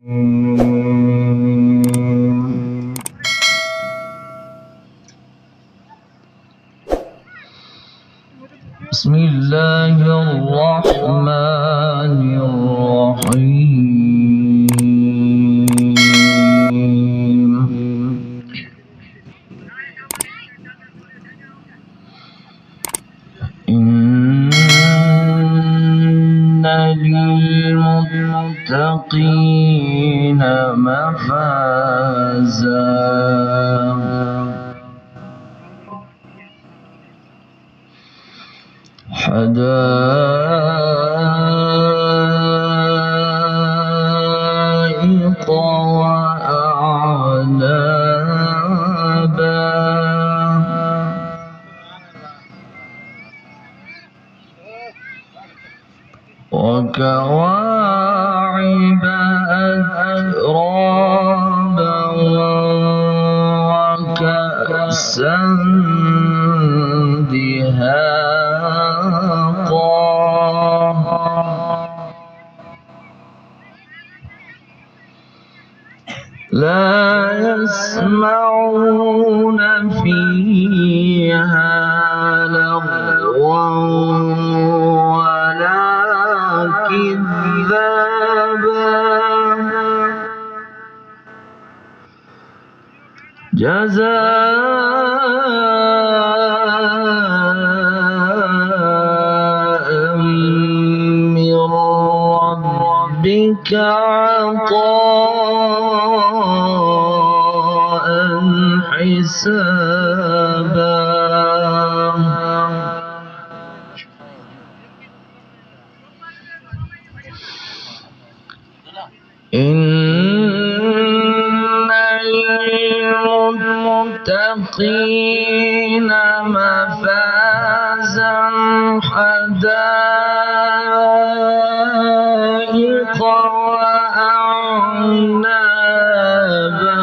بسم الله الرحمن الرحيم. إن للمتقين مفازا حدائق وأعنابا وكواعب أترابا وكأسا دهاقا لا يسمعون فيها لغوا ولا كذابا جزاء من ربك عطاء حسابا إن للمتقين مفازا حدائق وأعنابا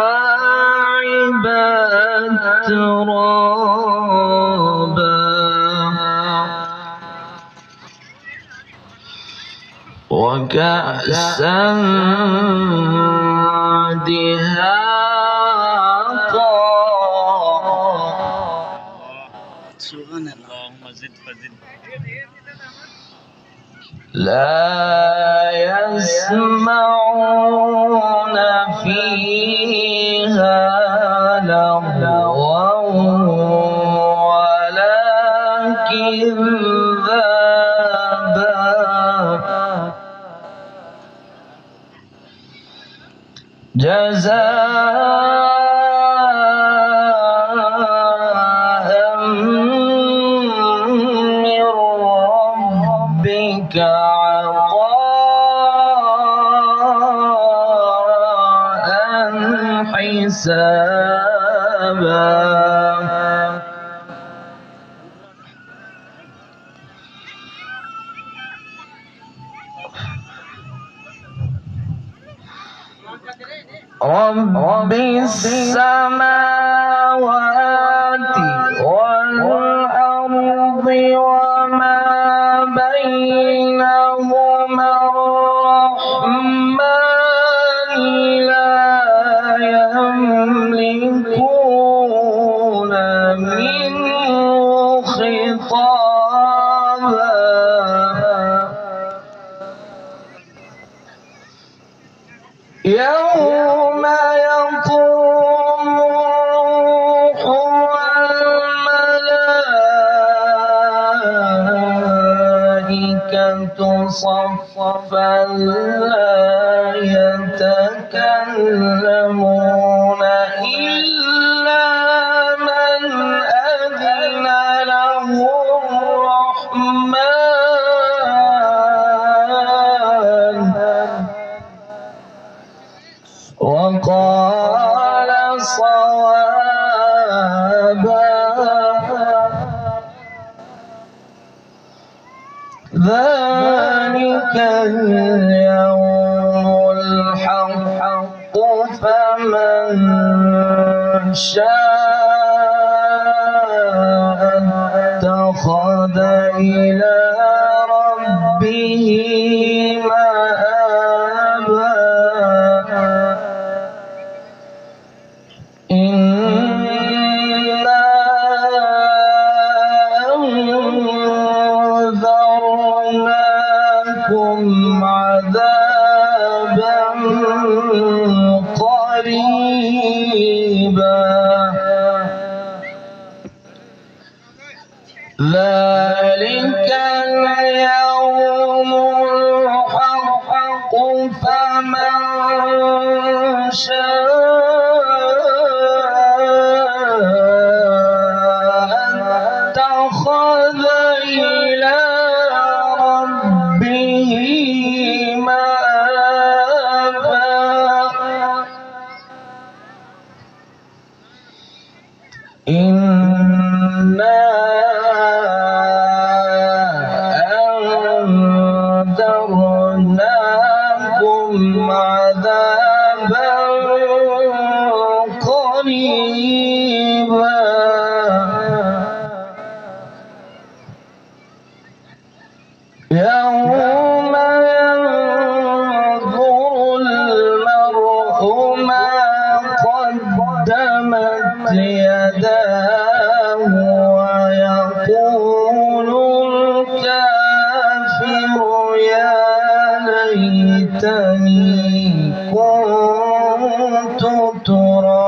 وكواعب أترابا وكأسا دهاقا لا يسمعون فيها لغوا ولا كذابا جزاء من ربك عطاء حسابا رب السماوات والأرض وما بينهما الرحمن لا يملكون منه خطابا يوم يقوم الروح والملائكة صفا لا يتكلمون إلا من أذن له الرحمن وقال صوابا ذلك اليوم الحق فمن شاء اتخذ إلى ربه مآبا عذابا قريبا ذلك اليوم الحق فمن شاء اتخذ إلى ربه مآبا إنا أنذرناكم عذابا قريبا يوم ينظر المرء ما قدمت يداه ويقول الكافر يا ليتني كنت ترابا